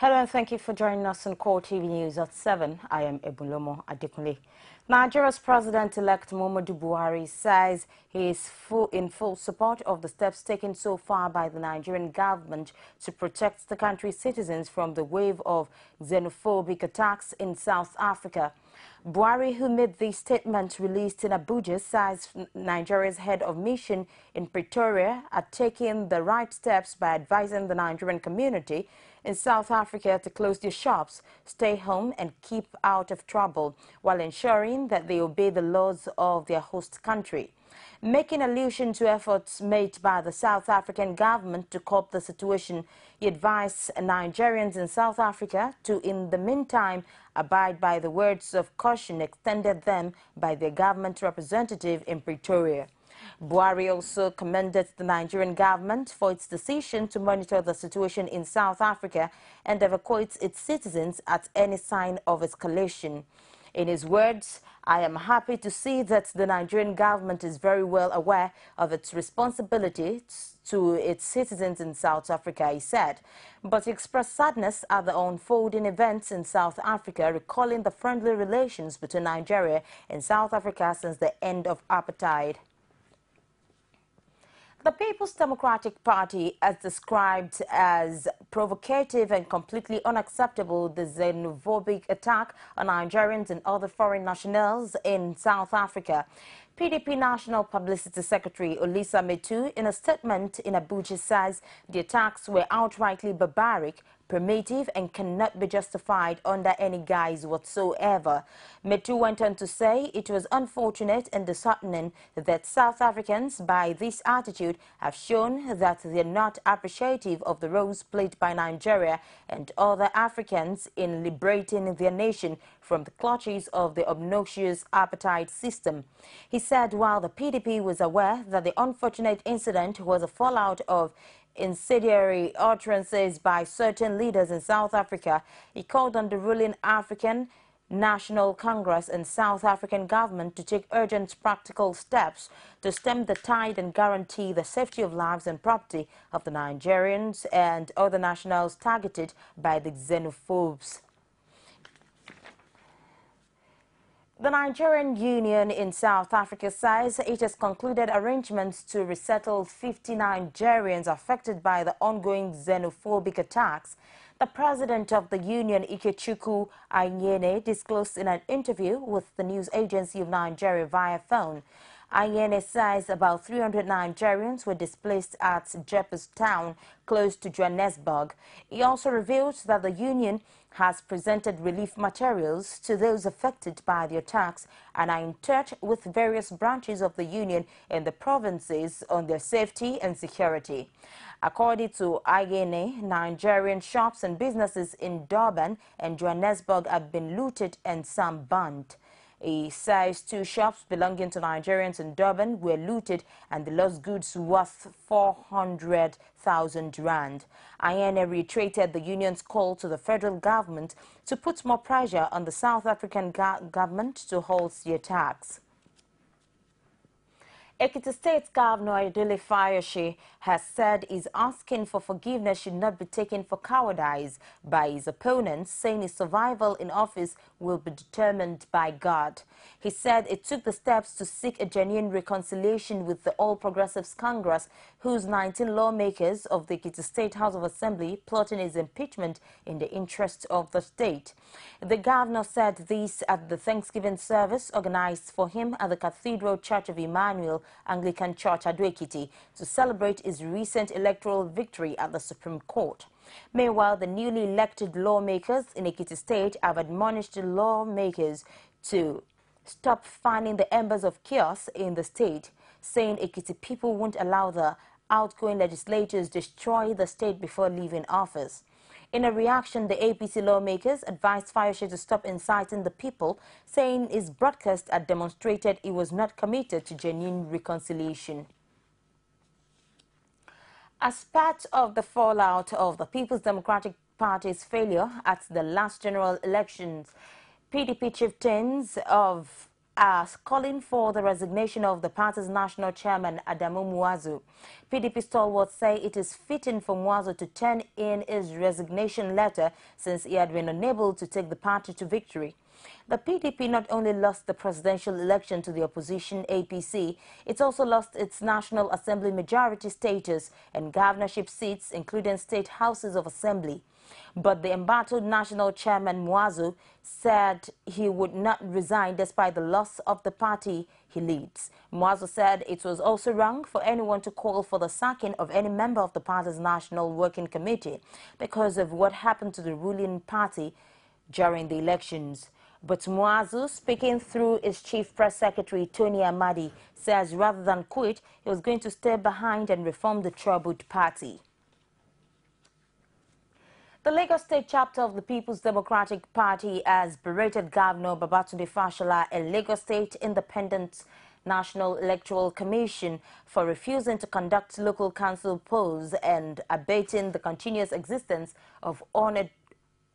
Hello and thank you for joining us on CoreTV News at 7. I am Ebulomo Adekunle. Nigeria's President-elect Muhammadu Buhari says he is in full support of the steps taken so far by the Nigerian government to protect the country's citizens from the wave of xenophobic attacks in South Africa. Buhari, who made the statement released in Abuja, says Nigeria's head of mission in Pretoria are taking the right steps by advising the Nigerian community in South Africa to close their shops, stay home and keep out of trouble, while ensuring that they obey the laws of their host country. Making allusion to efforts made by the South African government to cope the situation, he advised Nigerians in South Africa to, in the meantime, abide by the words of caution extended them by their government representative in Pretoria. Buhari also commended the Nigerian government for its decision to monitor the situation in South Africa and evacuate its citizens at any sign of escalation. In his words, "I am happy to see that the Nigerian government is very well aware of its responsibility to its citizens in South Africa," he said. But he expressed sadness at the unfolding events in South Africa, recalling the friendly relations between Nigeria and South Africa since the end of apartheid. The People's Democratic Party has described as provocative and completely unacceptable the xenophobic attack on Nigerians and other foreign nationals in South Africa. PDP National Publicity Secretary Olisa Metu, in a statement in Abuja, says the attacks were outrightly barbaric, primitive and cannot be justified under any guise whatsoever. Metu went on to say it was unfortunate and disheartening that South Africans, by this attitude, have shown that they are not appreciative of the roles played by Nigeria and other Africans in liberating their nation from the clutches of the obnoxious apartheid system. He said while the PDP was aware that the unfortunate incident was a fallout of incendiary utterances by certain leaders in South Africa, he called on the ruling African National Congress and South African government to take urgent practical steps to stem the tide and guarantee the safety of lives and property of the Nigerians and other nationals targeted by the xenophobes. The Nigerian Union in South Africa says it has concluded arrangements to resettle 50 Nigerians affected by the ongoing xenophobic attacks. The president of the union, Ikechukwu Anyene, disclosed in an interview with the news agency of Nigeria via phone. Anyene says about 300 Nigerians were displaced at Jeppestown, close to Johannesburg. He also revealed that the union has presented relief materials to those affected by the attacks and are in touch with various branches of the union in the provinces on their safety and security. According to Anyene, Nigerian shops and businesses in Durban and Johannesburg have been looted and some burnt. He says 2 shops belonging to Nigerians in Durban were looted and the lost goods worth 400,000 rand. Anyene reiterated the union's call to the federal government to put more pressure on the South African government to halt the attacks. Ekiti State Governor Ayodele Fayose has said his asking for forgiveness should not be taken for cowardice by his opponents, saying his survival in office will be determined by God. He said it took the steps to seek a genuine reconciliation with the All Progressives Congress, whose 19 lawmakers of the Ekiti State House of Assembly plotting his impeachment in the interest of the state. The governor said this at the Thanksgiving service organized for him at the Cathedral Church of Emmanuel Anglican Church Ado-Ekiti to celebrate his recent electoral victory at the Supreme Court. Meanwhile, the newly elected lawmakers in Ekiti State have admonished the lawmakers to stop fanning the embers of chaos in the state, saying Ekiti people won't allow the outgoing legislators destroy the state before leaving office. In a reaction, the APC lawmakers advised Fayose to stop inciting the people, saying his broadcast had demonstrated he was not committed to genuine reconciliation. As part of the fallout of the People's Democratic Party's failure at the last general elections, PDP chieftains of are calling for the resignation of the party's national chairman, Adamu Muazu. PDP stalwarts say it is fitting for Muazu to turn in his resignation letter since he had been unable to take the party to victory. The PDP not only lost the presidential election to the opposition APC, it also lost its National Assembly majority status and governorship seats, including state houses of assembly. But the embattled national chairman Muazu said he would not resign despite the loss of the party he leads. Muazu said it was also wrong for anyone to call for the sacking of any member of the party's National Working Committee because of what happened to the ruling party during the elections. But Muazu, speaking through his chief press secretary, Tony Amadi, says rather than quit, he was going to stay behind and reform the troubled party. The Lagos State chapter of the People's Democratic Party has berated Governor Babatunde Fashola and Lagos State Independent National Electoral Commission for refusing to conduct local council polls and abating the continuous existence of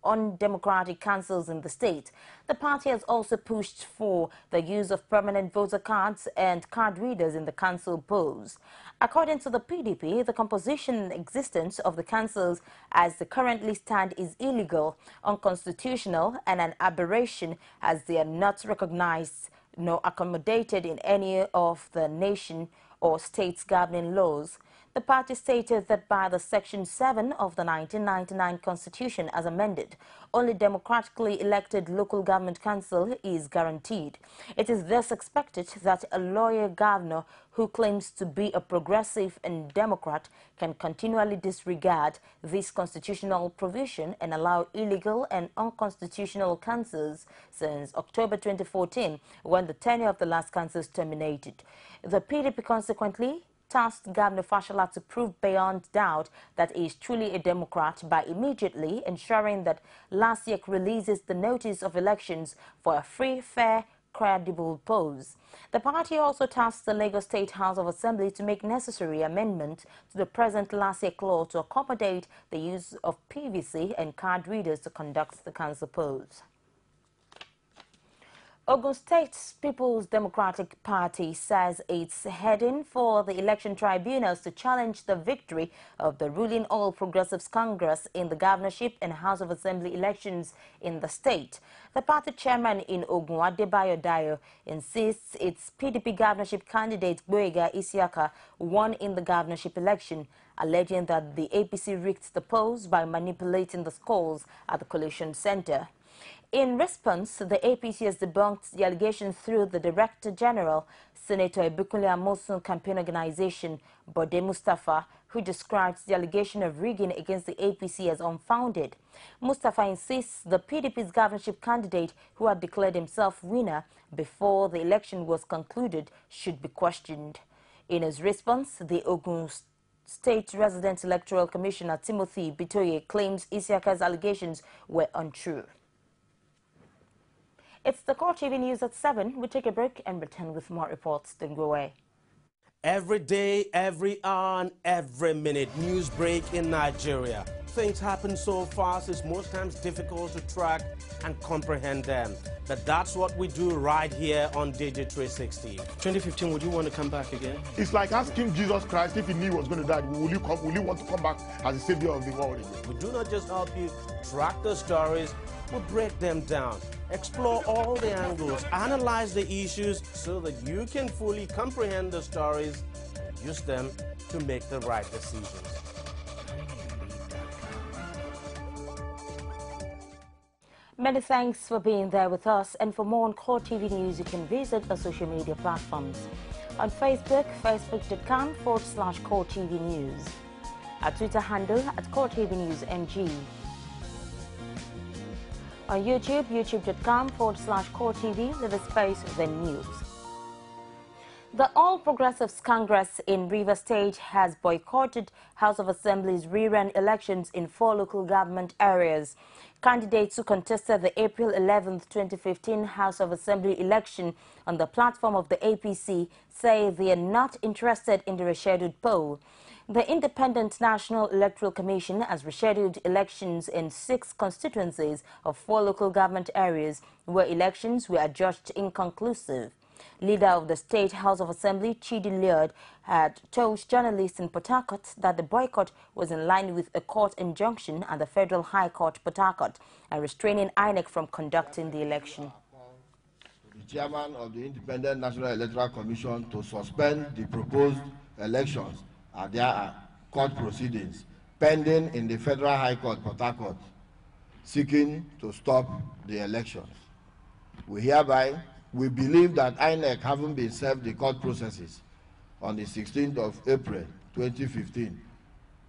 undemocratic councils in the state. The party has also pushed for the use of permanent voter cards and card readers in the council polls. According to the PDP, the composition and existence of the councils as they currently stand is illegal, unconstitutional, and an aberration as they are not recognized nor accommodated in any of the nation or state's governing laws. The party stated that by the Section 7 of the 1999 Constitution as amended, only democratically elected local government council is guaranteed. It is thus expected that a loyal governor who claims to be a progressive and Democrat can continually disregard this constitutional provision and allow illegal and unconstitutional councils since October 2014, when the tenure of the last councils terminated. The PDP consequently tasked Governor Fashola to prove beyond doubt that he is truly a Democrat by immediately ensuring that LASIEC releases the notice of elections for a free, fair, credible polls. The party also tasked the Lagos State House of Assembly to make necessary amendment to the present LASIEC law to accommodate the use of PVC and card readers to conduct the council polls. Ogun State's People's Democratic Party says it's heading for the election tribunals to challenge the victory of the ruling All Progressives Congress in the governorship and House of Assembly elections in the state. The party chairman in Ogun, Adebayo Dayo, insists its PDP governorship candidate Boyega Isiaka won in the governorship election, alleging that the APC rigged the polls by manipulating the scores at the collation center. In response, the APC has debunked the allegations through the Director General, Senator Ebukunle Amosun campaign organization, Bode Mustafa, who describes the allegation of rigging against the APC as unfounded. Mustafa insists the PDP's governorship candidate, who had declared himself winner before the election was concluded, should be questioned. In his response, the Ogun State Resident Electoral Commissioner Timothy Bitoye claims Isiaka's allegations were untrue. It's the CoreTV News at 7. We take a break and return with more reports. Don't go away. Every day, every hour, and every minute, news break in Nigeria. Things happen so fast, it's most times difficult to track and comprehend them. But that's what we do right here on Digit 360. 2015, would you want to come back again? It's like asking Jesus Christ if he knew he was going to die, will you want to come back as the savior of the world again? We do not just help you track the stories, we break them down, explore all the angles, analyze the issues so that you can fully comprehend the stories and use them to make the right decisions. Many thanks for being there with us, and for more on CoreTV News, you can visit our social media platforms. On Facebook, facebook.com/CoreTV News. Our Twitter handle at CoreTV News NG. On YouTube, youtube.com/CoreTV, with a space, then news. The All Progressives Congress in Rivers State has boycotted House of Assembly's rerun elections in 4 local government areas. Candidates who contested the April 11, 2015 House of Assembly election on the platform of the APC say they are not interested in the rescheduled poll. The Independent National Electoral Commission has rescheduled elections in 6 constituencies of 4 local government areas where elections were adjudged inconclusive. Leader of the State House of Assembly, Chidi Leard, had told journalists in Port Harcourt that the boycott was in line with a court injunction at the Federal High Court, Port Harcourt, and restraining INEC from conducting the election. The chairman of the Independent National Electoral Commission to suspend the proposed elections at their court proceedings pending in the Federal High Court, Port Harcourt, seeking to stop the elections. We believe that INEC, having been served the court processes on the 16th of April 2015,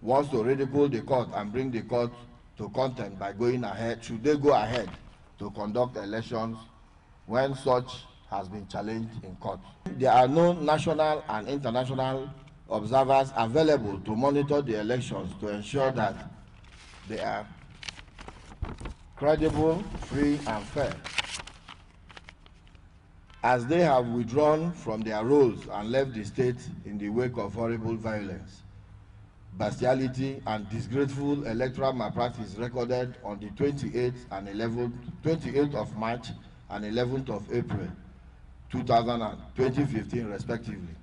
wants to ridicule the court and bring the court to contempt by going ahead, should they go ahead to conduct elections when such has been challenged in court. There are no national and international observers available to monitor the elections to ensure that they are credible, free, and fair, as they have withdrawn from their roles and left the state in the wake of horrible violence, bestiality, and disgraceful electoral malpractice recorded on the 28th of March and 11th of April 2015, respectively.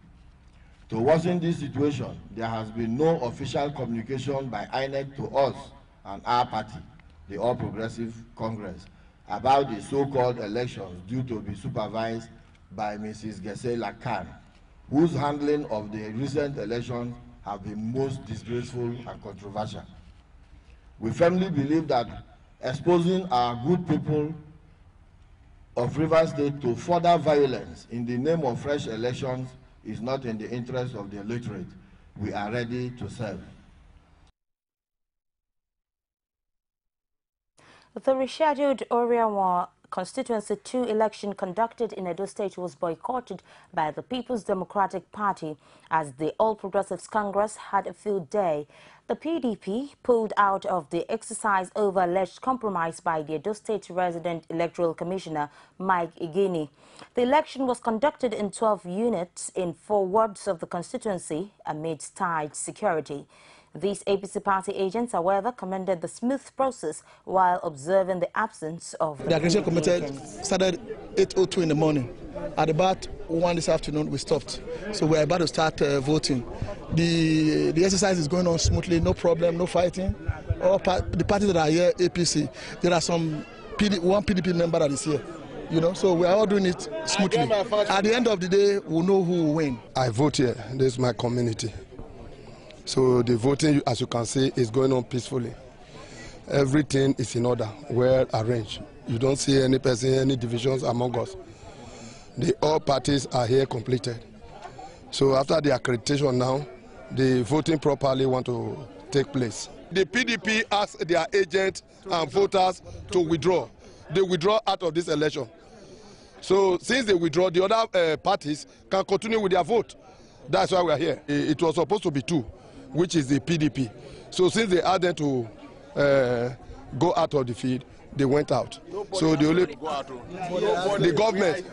To worsen this situation, there has been no official communication by INEC to us and our party, the All Progressive Congress, about the so-called elections due to be supervised by Mrs. Gesela Khan, whose handling of the recent elections have been most disgraceful and controversial. We firmly believe that exposing our good people of Rivers State to further violence in the name of fresh elections is not in the interest of the electorate we are ready to serve. The rescheduled Oriawa Constituency 2 election conducted in Edo State was boycotted by the People's Democratic Party as the All Progressives Congress had a field day. The PDP pulled out of the exercise over alleged compromise by the Edo State Resident Electoral Commissioner Mike Igini. The election was conducted in 12 units in 4 wards of the constituency amidst tight security. These APC party agents, however, commended the smooth process while observing the absence of the aggregation committee started 8:02 in the morning. At about 1 this afternoon, we stopped. So we're about to start voting. The exercise is going on smoothly, no problem, no fighting. All the parties that are here, APC, there are some one PDP member that is here. You know, so we are all doing it smoothly. At the end of the day, we'll know who will win. I vote here. This is my community. So the voting, as you can see, is going on peacefully. Everything is in order, well arranged. You don't see any person, any divisions among us. All parties are here completed. So after the accreditation now, the voting properly want to take place. The PDP asked their agents and voters to withdraw. They withdraw out of this election. So since they withdraw, the other parties can continue with their vote. That's why we are here. It was supposed to be 2. Which is the PDP. So since they asked them to go out of the field, they went out. So the only the government.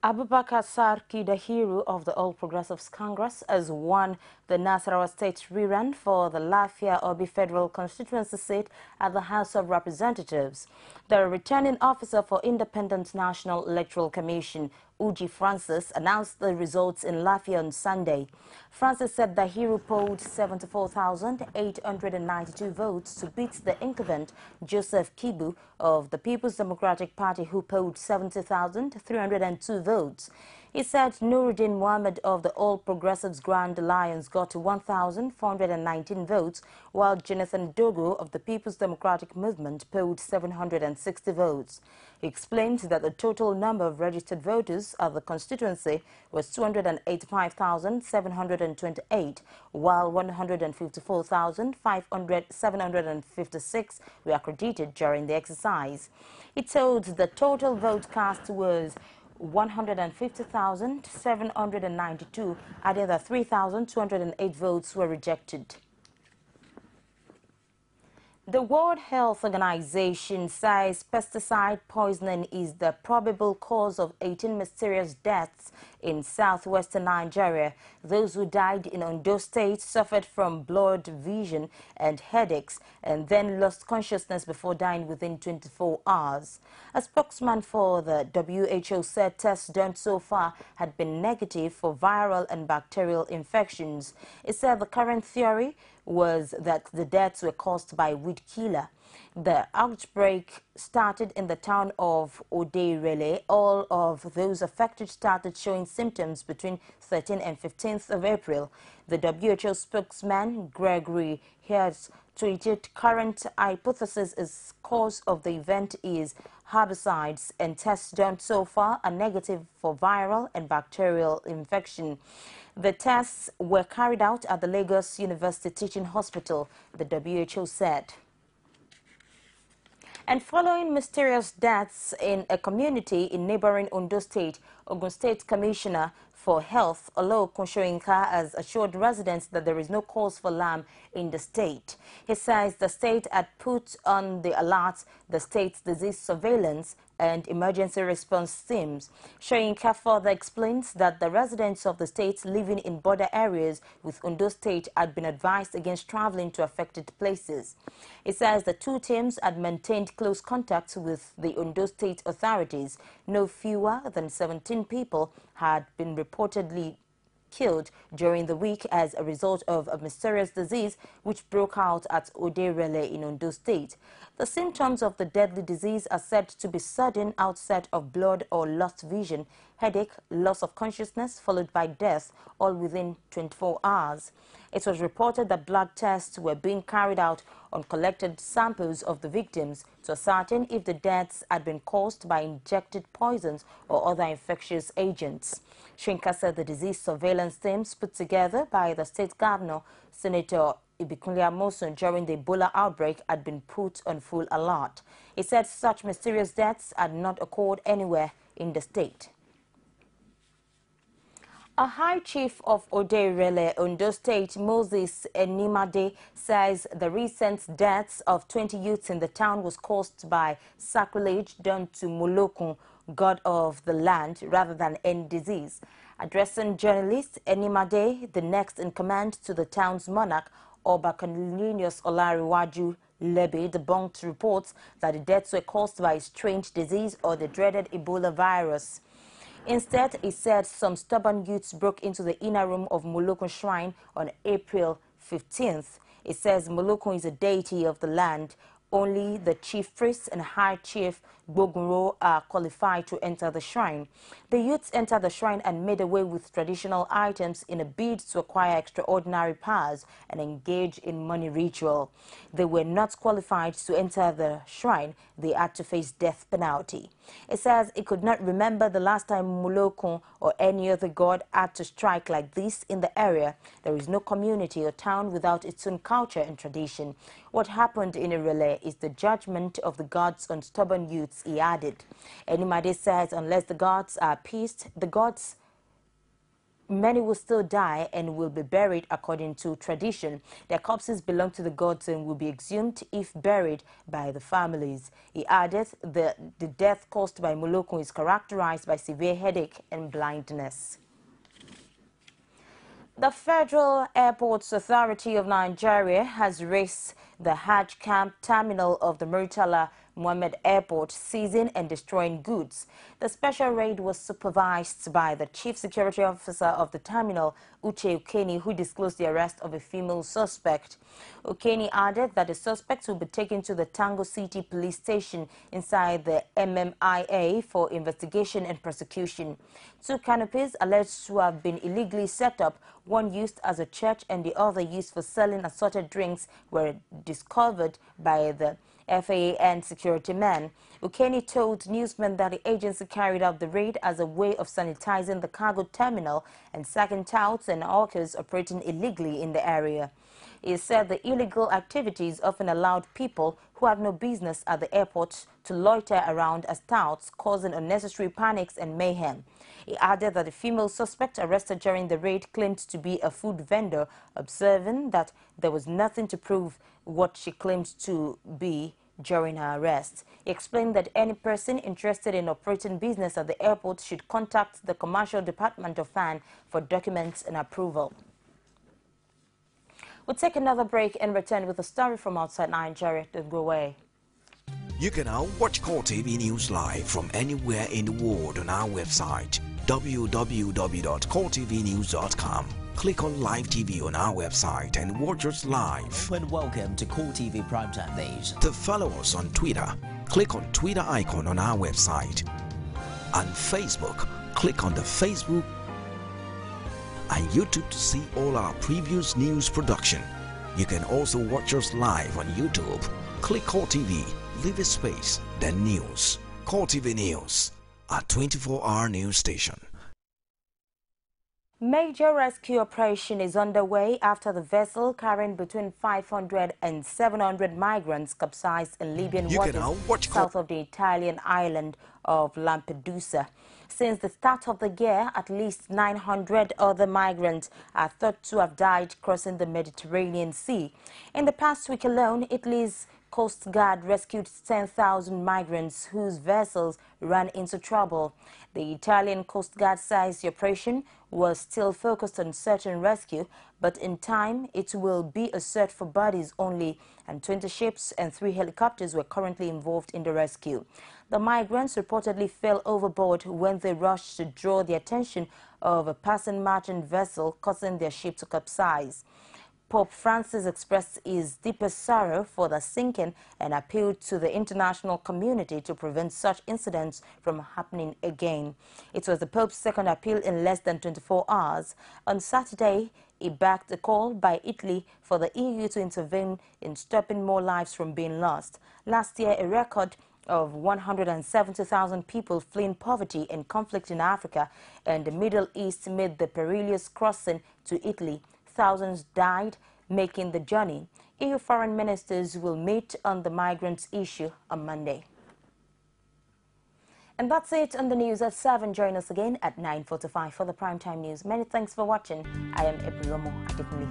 Abubakar Sarki, the hero of the All Progressives Congress, has won the Nasarawa State rerun for the Lafia Obi Federal Constituency seat at the House of Representatives. The returning officer for Independent National Electoral Commission, Uji Francis, announced the results in Lafia on Sunday. Francis said the hero polled 74,892 votes to beat the incumbent Joseph Kibu of the People's Democratic Party, who polled 70,302 votes. He said Nuruddin Mohammed of the All Progressives Grand Alliance got 1,419 votes, while Jonathan Dogo of the People's Democratic Movement polled 760 votes. He explained that the total number of registered voters at the constituency was 285,728, while 154,756 were accredited during the exercise. He told the total vote cast was 150,792, adding that 3,208 votes were rejected. The World Health Organization says pesticide poisoning is the probable cause of 18 mysterious deaths in southwestern Nigeria. Those who died in Ondo State suffered from blurred vision and headaches and then lost consciousness before dying within 24 hours. A spokesman for the WHO said tests done so far had been negative for viral and bacterial infections. It said the current theory was that the deaths were caused by weed killer. The outbreak started in the town of Odeirele. All of those affected started showing symptoms between 13th and 15th of April. The WHO spokesman, Gregory Hayes, tweeted, current hypothesis is cause of the event is herbicides, and tests done so far are negative for viral and bacterial infection. The tests were carried out at the Lagos University Teaching Hospital, the WHO said. And following mysterious deaths in a community in neighboring Ondo State, Ogun State Commissioner for Health, Olo Kunshoyinka, has assured residents that there is no cause for alarm in the state. He says the state had put on the alert the state's disease surveillance and emergency response teams. Shoyinka further explains that the residents of the state living in border areas with Ondo State had been advised against traveling to affected places. He says the two teams had maintained close contacts with the Ondo State authorities. No fewer than 17 people had been reportedly killed during the week as a result of a mysterious disease which broke out at Odeirele in Ondo State. The symptoms of the deadly disease are said to be sudden outset of blood or lost vision, headache, loss of consciousness, followed by death, all within 24 hours. It was reported that blood tests were being carried out on collected samples of the victims to ascertain if the deaths had been caused by injected poisons or other infectious agents. Shinka said the disease surveillance teams put together by the state governor, Senator Ibikunle Amosun, during the Ebola outbreak had been put on full alert. He said such mysterious deaths had not occurred anywhere in the state. A High Chief of Odeirele, Ondo State, Moses Enimade, says the recent deaths of 20 youths in the town was caused by sacrilege done to Molokun, god of the land, rather than any disease. Addressing journalists, Enimade, the next in command to the town's monarch, Oba Cornelius Olariwaju Lebe, debunked reports that the deaths were caused by a strange disease or the dreaded Ebola virus. Instead, he said some stubborn youths broke into the inner room of Molokun Shrine on April 15th. It says Molokun is a deity of the land. Only the chief priest and high chief Bogunro are qualified to enter the shrine. The youths entered the shrine and made away with traditional items in a bid to acquire extraordinary powers and engage in money ritual. They were not qualified to enter the shrine. They had to face death penalty. It says it could not remember the last time Molokun or any other god had to strike like this in the area. There is no community or town without its own culture and tradition. What happened in Irele is the judgment of the gods on stubborn youths, he added. Enimade says unless the gods are appeased, many will still die and will be buried according to tradition. Their corpses belong to the gods and will be exhumed if buried by the families. He added that the death caused by Molokun is characterized by severe headache and blindness. The Federal Airports Authority of Nigeria has raised the Hajj camp terminal of the Murtala Mohammed Airport, seizing and destroying goods. The special raid was supervised by the Chief Security Officer of the terminal, Uche Ukeni, who disclosed the arrest of a female suspect. Ukeni added that the suspects will be taken to the Tango City Police Station inside the MMIA for investigation and prosecution. Two canopies alleged to have been illegally set up, one used as a church and the other used for selling assorted drinks, were discovered by the FAAN security men. Ukeni told newsmen that the agency carried out the raid as a way of sanitizing the cargo terminal and sacking touts and hawkers operating illegally in the area. He said the illegal activities often allowed people who had no business at the airport to loiter around as touts, causing unnecessary panics and mayhem. He added that the female suspect arrested during the raid claimed to be a food vendor, observing that there was nothing to prove what she claimed to be during her arrest. He explained that any person interested in operating business at the airport should contact the Commercial Department of FAN for documents and approval. We'll take another break and return with a story from outside Nigeria. Don't go away. You can now watch CoreTV News live from anywhere in the world on our website, www.coretvnews.com. Click on Live TV on our website and watch us live. And welcome to CoreTV Primetime Days. To follow us on Twitter, click on Twitter icon on our website. On Facebook, click on the Facebook and YouTube to see all our previous news production. You can also watch us live on YouTube. Click CoreTV, leave a space, then News. CoreTV News, a 24-hour news station. Major rescue operation is underway after the vessel carrying between 500 and 700 migrants capsized in Libyan waters south of the Italian island of Lampedusa. Since the start of the year, at least 900 other migrants are thought to have died crossing the Mediterranean Sea. In the past week alone, Italy's Coast Guard rescued 10,000 migrants whose vessels ran into trouble. The Italian Coast Guard says the operation was still focused on search and rescue, but in time it will be a search for bodies only, and 20 ships and 3 helicopters were currently involved in the rescue. The migrants reportedly fell overboard when they rushed to draw the attention of a passing merchant vessel, causing their ship to capsize. Pope Francis expressed his deepest sorrow for the sinking and appealed to the international community to prevent such incidents from happening again. It was the Pope's second appeal in less than 24 hours. On Saturday, he backed a call by Italy for the EU to intervene in stopping more lives from being lost. Last year, a record of 170,000 people fleeing poverty and conflict in Africa and the Middle East made the perilous crossing to Italy. Thousands died making the journey. EU foreign ministers will meet on the migrants issue on Monday. And that's it on the news at 7. Join us again at 9:45 for the primetime news. Many thanks for watching. I am Ebulomo Adekunle.